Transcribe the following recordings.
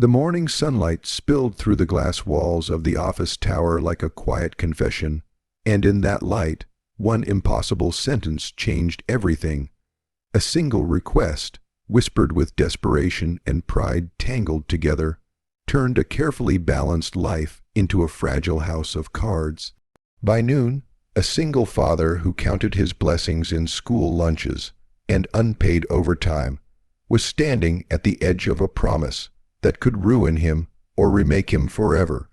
The morning sunlight spilled through the glass walls of the office tower like a quiet confession, and in that light, one impossible sentence changed everything. A single request, whispered with desperation and pride tangled together, turned a carefully balanced life into a fragile house of cards. By noon, a single father who counted his blessings in school lunches and unpaid overtime was standing at the edge of a promise that could ruin him or remake him forever.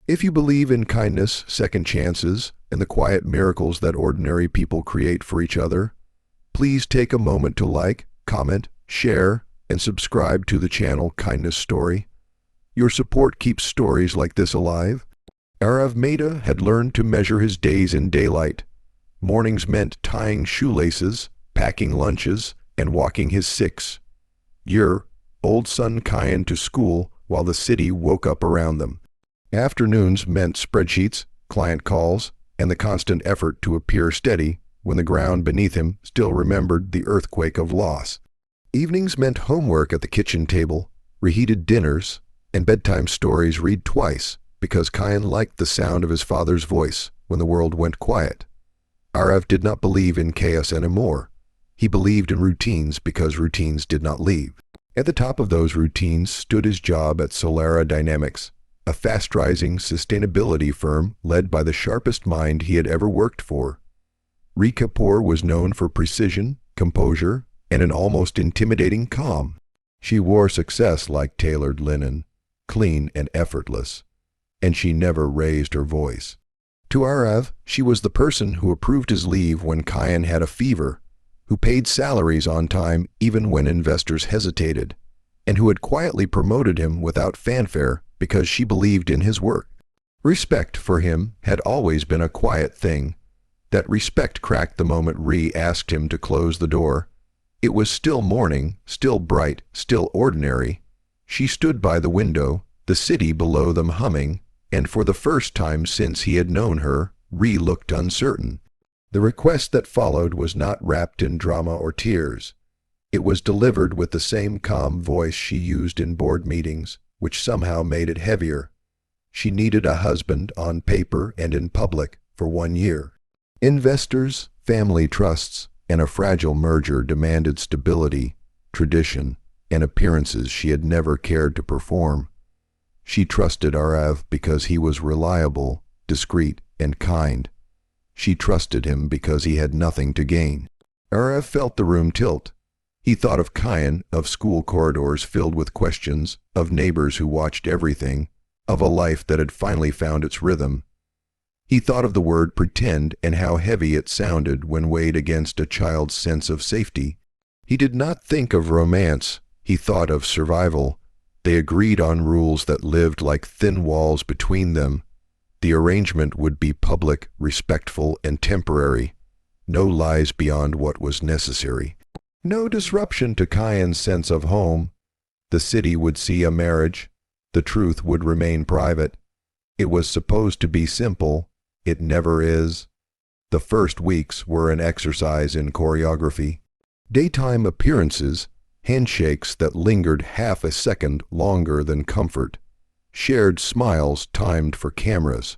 If you believe in kindness, second chances, and the quiet miracles that ordinary people create for each other, please take a moment to like, comment, share, and subscribe to the channel Kindness Story. Your support keeps stories like this alive. Aarav had learned to measure his days in daylight. Mornings meant tying shoelaces, packing lunches, and walking his 6-year-old son Kyan to school while the city woke up around them. Afternoons meant spreadsheets, client calls, and the constant effort to appear steady when the ground beneath him still remembered the earthquake of loss. Evenings meant homework at the kitchen table, reheated dinners, and bedtime stories read twice because Kyan liked the sound of his father's voice when the world went quiet. Aarav did not believe in chaos anymore. He believed in routines because routines did not leave. At the top of those routines stood his job at Solara Dynamics, a fast-rising sustainability firm led by the sharpest mind he had ever worked for. Rhea was known for precision, composure, and an almost intimidating calm. She wore success like tailored linen, clean and effortless, and she never raised her voice. To Aarav, she was the person who approved his leave when Kyan had a fever, who paid salaries on time even when investors hesitated, and who had quietly promoted him without fanfare because she believed in his work. Respect for him had always been a quiet thing. That respect cracked the moment Rhea asked him to close the door. It was still morning, still bright, still ordinary. She stood by the window, the city below them humming, and for the first time since he had known her, Rhea looked uncertain. The request that followed was not wrapped in drama or tears. It was delivered with the same calm voice she used in board meetings, which somehow made it heavier. She needed a husband on paper and in public for 1 year. Investors, family trusts, and a fragile merger demanded stability, tradition, and appearances she had never cared to perform. She trusted Aarav because he was reliable, discreet, and kind. She trusted him because he had nothing to gain. Aarav felt the room tilt. He thought of Kyan, of school corridors filled with questions, of neighbors who watched everything, of a life that had finally found its rhythm. He thought of the word pretend and how heavy it sounded when weighed against a child's sense of safety. He did not think of romance. He thought of survival. They agreed on rules that lived like thin walls between them. The arrangement would be public, respectful, and temporary. No lies beyond what was necessary. No disruption to Kyan's sense of home. The city would see a marriage. The truth would remain private. It was supposed to be simple. It never is. The first weeks were an exercise in choreography. Daytime appearances, handshakes that lingered half a second longer than comfort, shared smiles timed for cameras.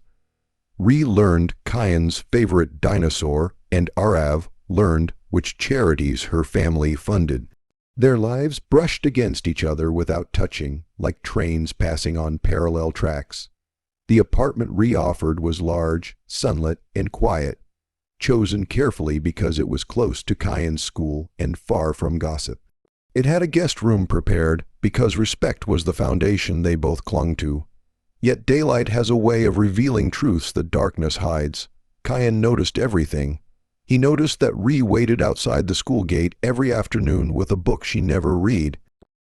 Rhea learned Kyan's favorite dinosaur, and Aarav learned which charities her family funded. Their lives brushed against each other without touching, like trains passing on parallel tracks. The apartment Rhea offered was large, sunlit, and quiet, chosen carefully because it was close to Kyan's school and far from gossip. It had a guest room prepared because respect was the foundation they both clung to. Yet daylight has a way of revealing truths that darkness hides. Kyan noticed everything. He noticed that Rhea waited outside the school gate every afternoon with a book she never read.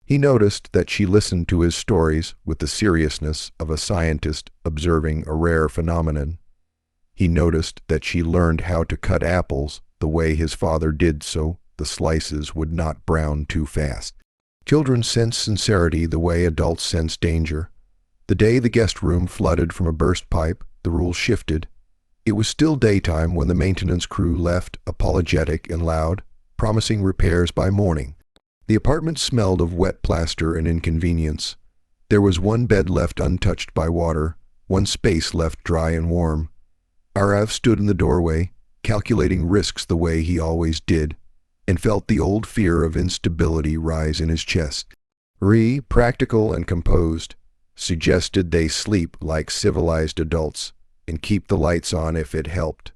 He noticed that she listened to his stories with the seriousness of a scientist observing a rare phenomenon. He noticed that she learned how to cut apples the way his father did so the slices would not brown too fast. Children sense sincerity the way adults sense danger. The day the guest room flooded from a burst pipe, the rules shifted. It was still daytime when the maintenance crew left, apologetic and loud, promising repairs by morning. The apartment smelled of wet plaster and inconvenience. There was one bed left untouched by water, one space left dry and warm. Aarav stood in the doorway, calculating risks the way he always did, and felt the old fear of instability rise in his chest. Rhea, practical and composed, suggested they sleep like civilized adults and keep the lights on if it helped.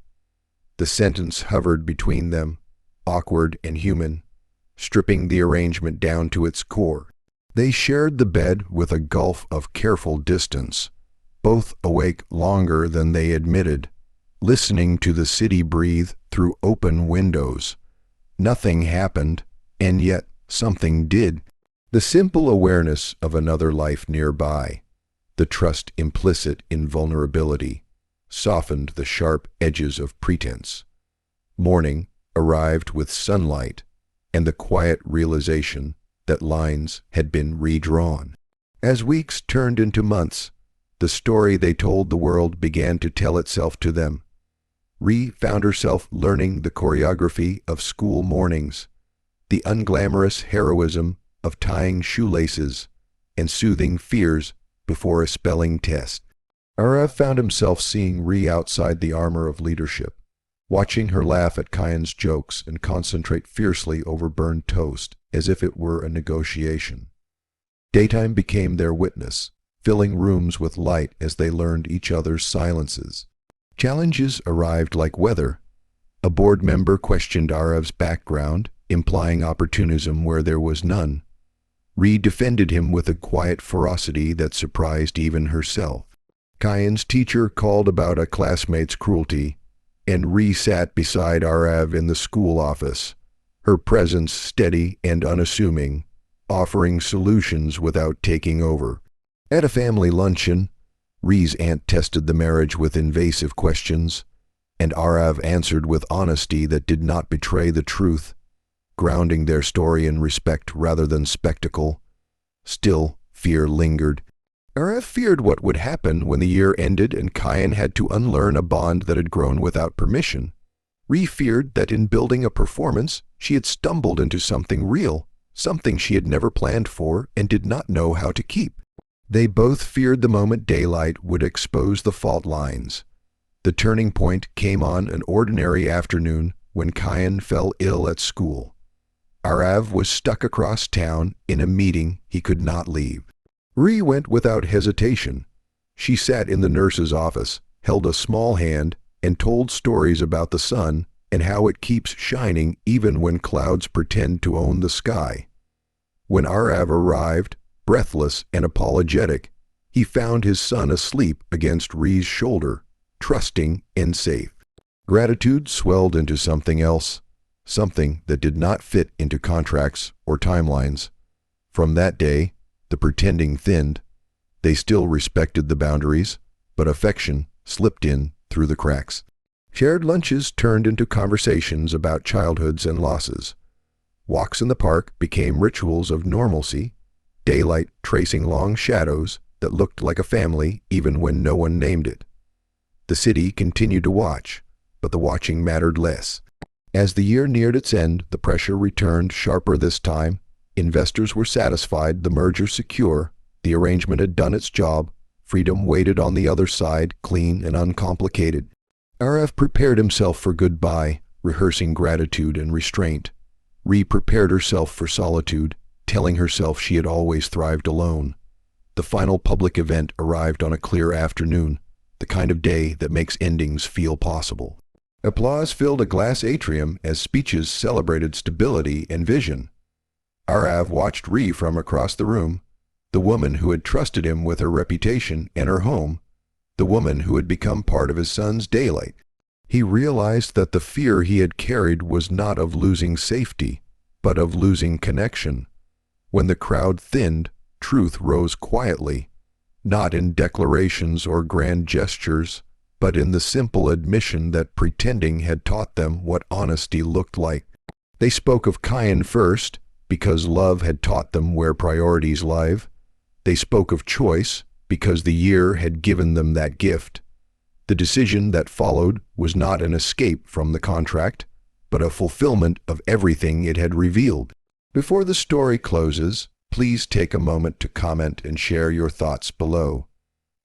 The sentence hovered between them, awkward and human, stripping the arrangement down to its core. They shared the bed with a gulf of careful distance, both awake longer than they admitted, listening to the city breathe through open windows. Nothing happened, and yet something did. The simple awareness of another life nearby, the trust implicit in vulnerability, softened the sharp edges of pretense. Morning arrived with sunlight and the quiet realization that lines had been redrawn. As weeks turned into months, the story they told the world began to tell itself to them. Rhea found herself learning the choreography of school mornings, the unglamorous heroism of tying shoelaces and soothing fears before a spelling test. Aarav found himself seeing Rhea outside the armor of leadership, watching her laugh at Kyan's jokes and concentrate fiercely over burned toast as if it were a negotiation. Daytime became their witness, filling rooms with light as they learned each other's silences. Challenges arrived like weather. A board member questioned Aarav's background, implying opportunism where there was none. Rhea defended him with a quiet ferocity that surprised even herself. Kyan's teacher called about a classmate's cruelty, and Rhea sat beside Aarav in the school office, her presence steady and unassuming, offering solutions without taking over. At a family luncheon, Rhea's aunt tested the marriage with invasive questions, and Aarav answered with honesty that did not betray the truth, grounding their story in respect rather than spectacle. Still, fear lingered. Aarav feared what would happen when the year ended and Kyan had to unlearn a bond that had grown without permission. Rhea feared that in building a performance, she had stumbled into something real, something she had never planned for and did not know how to keep. They both feared the moment daylight would expose the fault lines. The turning point came on an ordinary afternoon when Kyan fell ill at school. Aarav was stuck across town in a meeting he could not leave. Rhea went without hesitation. She sat in the nurse's office, held a small hand, and told stories about the sun and how it keeps shining even when clouds pretend to own the sky. When Aarav arrived, breathless and apologetic, he found his son asleep against Rhea's shoulder, trusting and safe. Gratitude swelled into something else, something that did not fit into contracts or timelines. From that day, the pretending thinned. They still respected the boundaries, but affection slipped in through the cracks. Shared lunches turned into conversations about childhoods and losses. Walks in the park became rituals of normalcy, daylight tracing long shadows that looked like a family even when no one named it. The city continued to watch, but the watching mattered less. As the year neared its end, the pressure returned sharper this time. Investors were satisfied, the merger secure, the arrangement had done its job, freedom waited on the other side, clean and uncomplicated. Aarav prepared himself for goodbye, rehearsing gratitude and restraint. Rhea prepared herself for solitude, telling herself she had always thrived alone. The final public event arrived on a clear afternoon, the kind of day that makes endings feel possible. Applause filled a glass atrium as speeches celebrated stability and vision. Aarav watched Rhea from across the room, the woman who had trusted him with her reputation and her home, the woman who had become part of his son's daylight. He realized that the fear he had carried was not of losing safety, but of losing connection. When the crowd thinned, truth rose quietly, not in declarations or grand gestures, but in the simple admission that pretending had taught them what honesty looked like. They spoke of Kyan first, because love had taught them where priorities live. They spoke of choice, because the year had given them that gift. The decision that followed was not an escape from the contract, but a fulfillment of everything it had revealed. Before the story closes, Please take a moment to comment and share your thoughts below.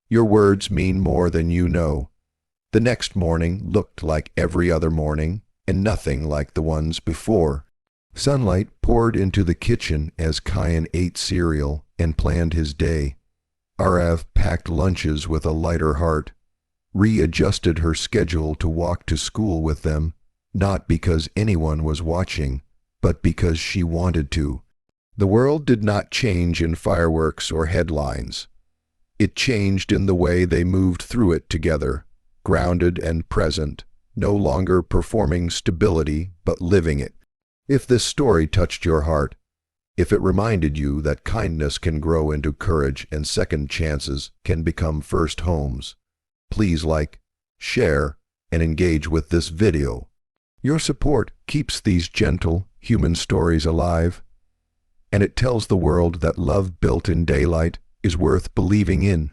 Your words mean more than you know. The next morning looked like every other morning, and nothing like the ones before. Sunlight poured into the kitchen as Kyan ate cereal and planned his day. Aarav packed lunches with a lighter heart. Rhea adjusted her schedule to walk to school with them, not because anyone was watching, but because she wanted to. The world did not change in fireworks or headlines. It changed in the way they moved through it together, grounded and present, no longer performing stability but living it. If this story touched your heart, if it reminded you that kindness can grow into courage and second chances can become first homes, please like, share, and engage with this video. Your support keeps these gentle, human stories alive, and it tells the world that love built in daylight is worth believing in.